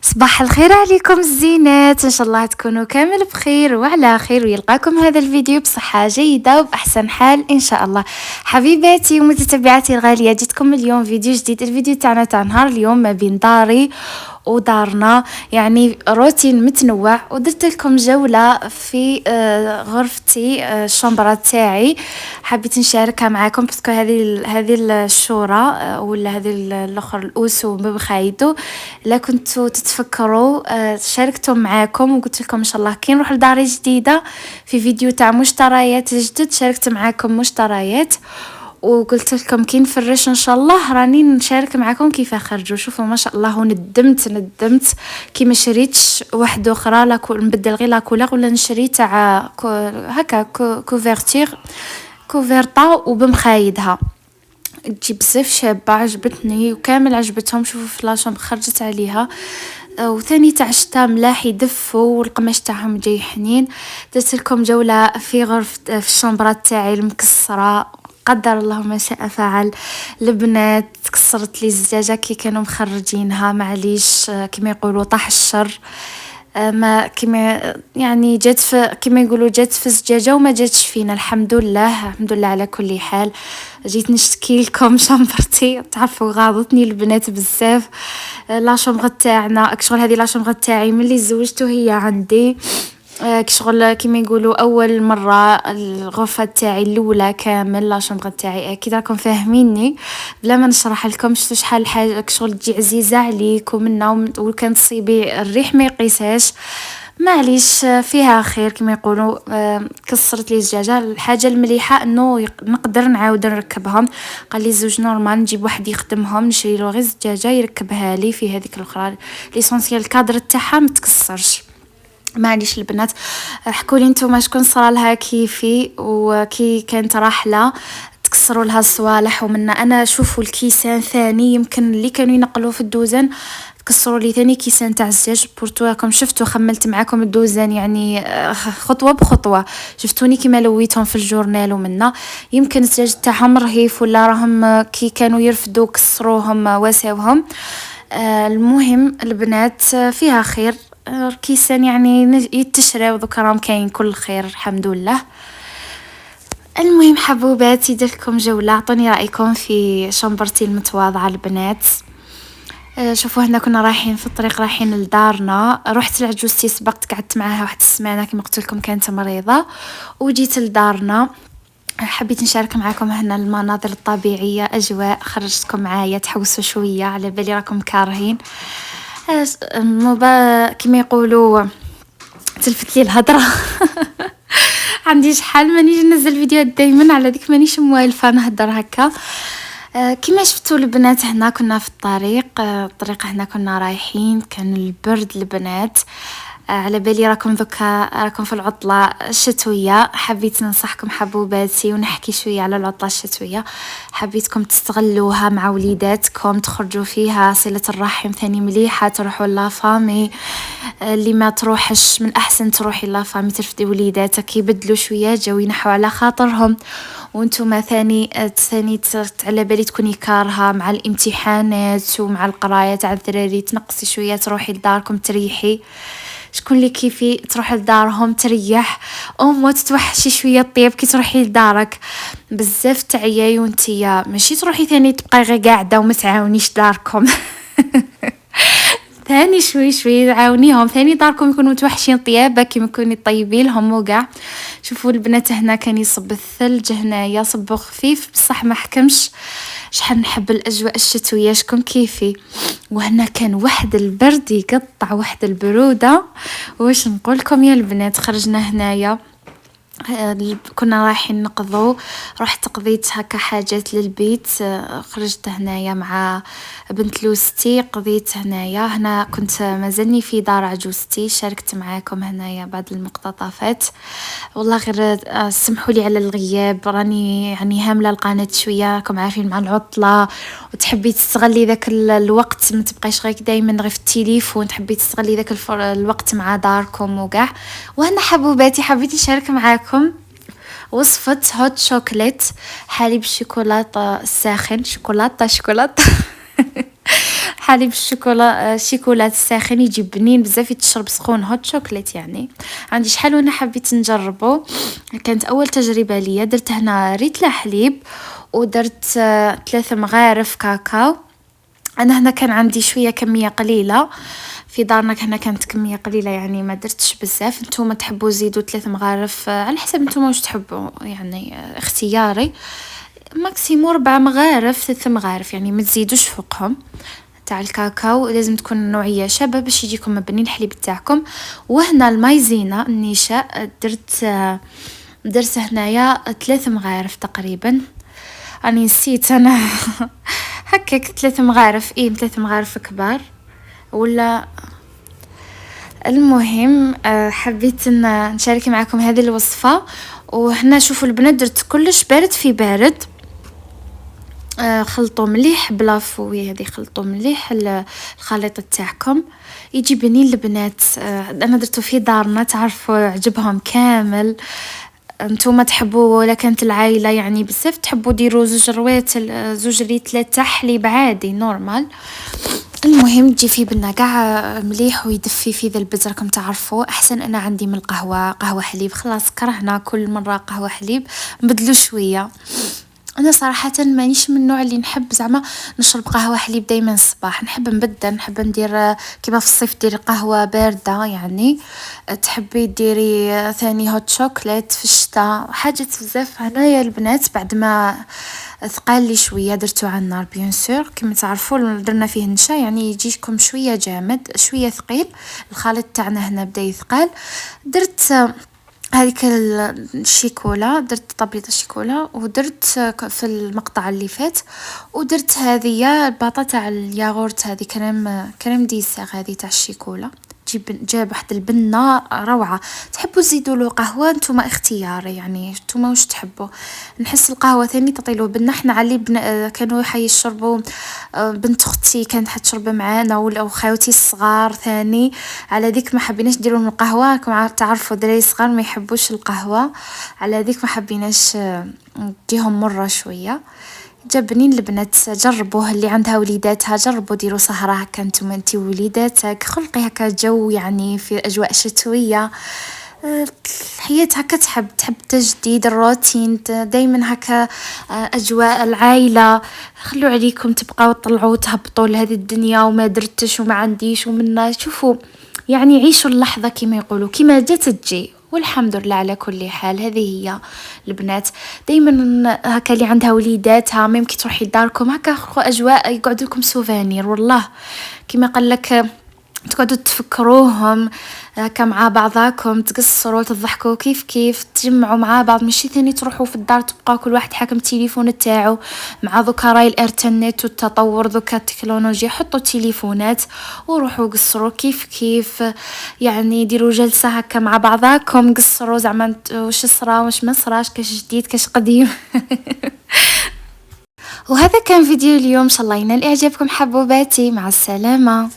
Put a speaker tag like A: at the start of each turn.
A: صباح الخير عليكم الزينات، ان شاء الله تكونوا كامل بخير وعلى خير، ويلقاكم هذا الفيديو بصحة جيدة وبأحسن حال ان شاء الله. حبيباتي ومتتبعاتي الغالية، جيتكم اليوم فيديو جديد. الفيديو تاعنا تاع نهار اليوم ما بين داري ودارنا، يعني روتين متنوع، ودرت لكم جولة في غرفتي، الشمبرة تاعي. حبيت نشاركها معاكم باسكو هذه الشورى ولا هذه الاخر الاوسو بخايدو. لا كنتوا تتفكروا شاركتهم معاكم وقلت لكم ان شاء الله كي نروح لداري جديدة في فيديو تاع مشتريات جدد، شاركت معاكم مشتريات وقلت لكم كي نفرش ان شاء الله راني نشارك معكم كيف خرجوا. شوفوا ما شاء الله ندمت كي ما شريتش واحده اخرى، لا نبدل غير لا كولور، ولا نشري تاع هكا كوفرتير كوفرطا وبمخايدها تجي بزاف شابه، عجبتني وكامل عجبتهم. شوفوا فلاشهم خرجت عليها، وثاني تاع الشتا ملاح يدفوا والقماش تاعهم جاي حنين. درت لكم جوله في غرفه في الشمبرات تاعي المكسره، قدر الله ما شاء فعل. البنات تكسرت لي الزجاجه كي كانوا مخرجينها، معليش كما يقولوا طاح الشر، ما كما يعني جات في كما يقولوا جات في الزجاجه وما جاتش فينا. الحمد لله الحمد لله على كل حال. جيت نشتكي لكم شمبرتي، تعرفوا غاضتني البنات بزاف. لا شمبر تاعنا كشغل، هذه لا شمبر تاعي ملي زوجته هي عندي كشغل كيما يقولوا اول مره الغرفه تاعي الاولى كامل لا شمبر تاعي، اكيد راكم فاهميني بلا ما نشرح لكم. شفتوا شحال حاجه كشغل تجي عزيزه عليك ومنا، وكان تصيبي الريح ما يقيسهاش، معليش فيها خير كما يقولوا. كسرت لي الزجاجه. الحاجه المليحه انه نقدر نعاود نركبهم. قال لي زوج نورمال نجيب واحد يخدمهم، نشري له غير الزجاجه يركبها لي في هذيك الاخرى، ليسونسيال الكادر تاعها ما تكسرش. معليش البنات حكوا لي نتوما شكون صرا لها كيفي وكي كانت راحله تكسروا لها الصوالح ومنا انا. شوفوا الكيسان ثاني يمكن اللي كانوا ينقلوا في الدوزن تكسروا لي ثاني كيسان تاع الزجاج. بورتو راكم شفتوا خملت معاكم الدوزن يعني خطوه بخطوه، شفتوني كيما لويتهم في الجورنال ومنا. يمكن الزجاج تاعهم رهيف ولا راهم كي كانوا يرفدوا كسروهم واساوهم. المهم البنات فيها خير، كيسان يعني يتشرى وذوك راهم كاين كل خير الحمد لله. المهم حبوباتي درتلكم جوله، اعطوني رايكم في شمبرتي المتواضعه البنات. شوفوا هنا كنا رايحين في الطريق رايحين لدارنا. رحت لعجوزتي سبقت قعدت معاها واحد السمانه كما قلت لكم كانت مريضه، وجيت لدارنا. حبيت نشارك معكم هنا المناظر الطبيعيه، اجواء خرجتكم معايا تحوسوا شويه على بالي راكم كارهين. كما يقولوا تلفت لي الهضره عندي شحال مانيش ننزل فيديوهات دائما على ديك مانيش موالفه نهضر هكا. كما شفتوا البنات هنا كنا في الطريق هنا كنا رايحين، كان البرد البنات. على بالي راكم راكم في العطلة الشتوية. حبيت ننصحكم حبوباتي ونحكي شوية على العطلة الشتوية. حبيتكم تستغلوها مع وليداتكم، تخرجوا فيها صلة الرحم ثاني مليحة، تروحوا لافامي. اللي ما تروحش من الأحسن تروحي لافامي ترفدي وليداتك يبدلوا شوية جو، ينحوا على خاطرهم. وانتم ثاني على بالي تكوني كارهة مع الامتحانات ومع القراية تاع الدراري، تنقصي شوية تروحي لداركم تريحي. شكون اللي كيفي تروح لدارهم تريح تتوحشي شويه الطيب كي تروحي لدارك. بزاف تعياي وانتيا ماشي تروحي ثاني تبقاي غير قاعده وما تعاونيش داركم ثاني شوي عاونيهم، ثاني داركم يكونوا متوحشين طيابه كيما تكوني طيبي لهم وكاع. شوفوا البنات هنا كان يصب الثلج، هنايا صبو خفيف بصح ما حكمش. شحال نحب الاجواء الشتويه، شكون كيفي. وهنا كان واحد البرد يقطع، واحد البروده، واش نقولكم يا البنات. خرجنا هنايا كنا رايحين نقضوا، رحت قضيت هكا حاجات للبيت. خرجت هنايا مع بنت لوستي، قضيت هنا كنت مازلني في دار عجوزتي. شاركت معاكم هنايا بعض المقتطفات. والله غير سمحوا لي على الغياب، راني يعني هامله القناه شويه، راكم عارفين مع العطله وتحبي تستغلي ذاك الوقت، ما تبقايش غير دائما غير في التليفون، تحبي تستغلي ذاك الوقت مع داركم وكاع. وهنا حبوباتي حبيت نشارك معاكم وصفة هوت شوكولات، حليب الشوكولاتة الساخن، شوكولاتة حليب الشيكولات الساخن يجي بنين بزاف، يتشرب سخون، هوت شوكليت يعني. عندي شحال وانا حبيت نجربه، كانت اول تجربه ليا. درت هنا ريتله حليب ودرت 3 مغارف كاكاو. انا هنا كان عندي شويه كميه قليله، في دارنا هنا كانت كميه قليله يعني ما درتش بزاف. نتوما تحبوا زيدوا 3 مغارف على حسب نتوما واش تحبوا يعني، اختياري. ماكسيمو 4 مغارف 3 مغارف يعني، ما تزيدوش فوقهم. تاع الكاكاو لازم تكون نوعيه شابه باش يجيكم مبني الحليب تاعكم. وهنا المايزينا النشا درت هنايا 3 مغارف تقريبا، راني نسيت انا هكاك 3 مغارف، 3 مغارف كبار ولا. المهم حبيت ان نشارك معكم هذه الوصفه. وهنا شوفوا البنات درت كلش بارد في بارد. خلطوا مليح بلا فوي، هذه خلطوا مليح الخليط تاعكم يجي بنين البنات. انا درته في دارنا، تعرفوا عجبهم كامل. انتوما تحبوا ولا كانت العائله يعني بزاف تحبوا ديروا 2 روات 2 ريتلات تاع حليب عادي نورمال. المهم تجي فيه بنا قاع مليح ويدفي في ذا البز. راكم تعرفوا احسن انا عندي من القهوه، قهوه حليب خلاص كرهنا كل مره قهوه حليب، نبدلوا شويه. انا صراحه مانيش من النوع اللي نحب زعما نشرب قهوه حليب دائما الصباح، نحب نبدل، نحب ندير كيما في الصيف ديري قهوه بارده يعني، تحبي ديري ثاني هوت شوكليت في الشتاء، حاجات بزاف. هنايا البنات بعد ما ثقال لي شويه درتو على النار بيان سور كيما تعرفوا، درنا فيه نشا يعني يجيكم شويه جامد شويه ثقيل. الخليط تاعنا هنا بدا يثقل. درت هذيك الشيكولا، درت طبيط الشيكولا ودرت في المقطع اللي فات، ودرت هذه الباطا تاع الياغورت، هذه كريم ديسير هذه تاع الشيكولا. جاب واحد البنه روعه. تحبوا تزيدوا له قهوه نتوما اختياري يعني، نتوما واش تحبوا. نحس القهوه ثاني تطيلوا بنا حنا علي كانوا يشربوا. بنت اختي كانت حتشرب معانا ولا خاوتي الصغار ثاني، على ذيك ما حبيناش نديروا من القهوه. راكم تعرفوا دراري صغار ما يحبوش القهوه، على ذيك ما حبيناش نديهم مره شويه. جابنين البنات جربوه، اللي عندها وليداتها جربوا ديروا سهرة هكا نتوما انتي ووليداتك، خلقي هكا جو يعني في اجواء شتوية. الحياة هكا تحب تجديد الروتين دايما هكا، اجواء العائلة. خلوا عليكم تبقاو تطلعوا تهبطوا لهذه الدنيا وما درتش وما عنديش ومنا. شوفوا يعني عيشوا اللحظة كما يقولوا، كما جات تجي والحمد لله على كل حال. هذه هي البنات دايما هكا اللي عندها وليداتها ممكن تروحي لداركم هكا اجواء يقعد لكم سوفانير، والله كما قال لك تقعدوا تفكروهم هكا مع بعضاكم، تقصروا تضحكوا كيف تجمعوا مع بعض، ماشي ثاني تروحوا في الدار تبقى كل واحد حاكم التليفون تاعو. مع ذوك راي الانترنت والتطور ذوك التكنولوجيا، حطوا التليفونات وروحوا قصروا كيف يعني، ديروا جلسه هكا مع بعضاكم قصروا زعما واش صرا واش ما صراش، كاش جديد كاش قديم. وهذا كان فيديو اليوم، ان شاء الله ينال اعجابكم حبوباتي، مع السلامه.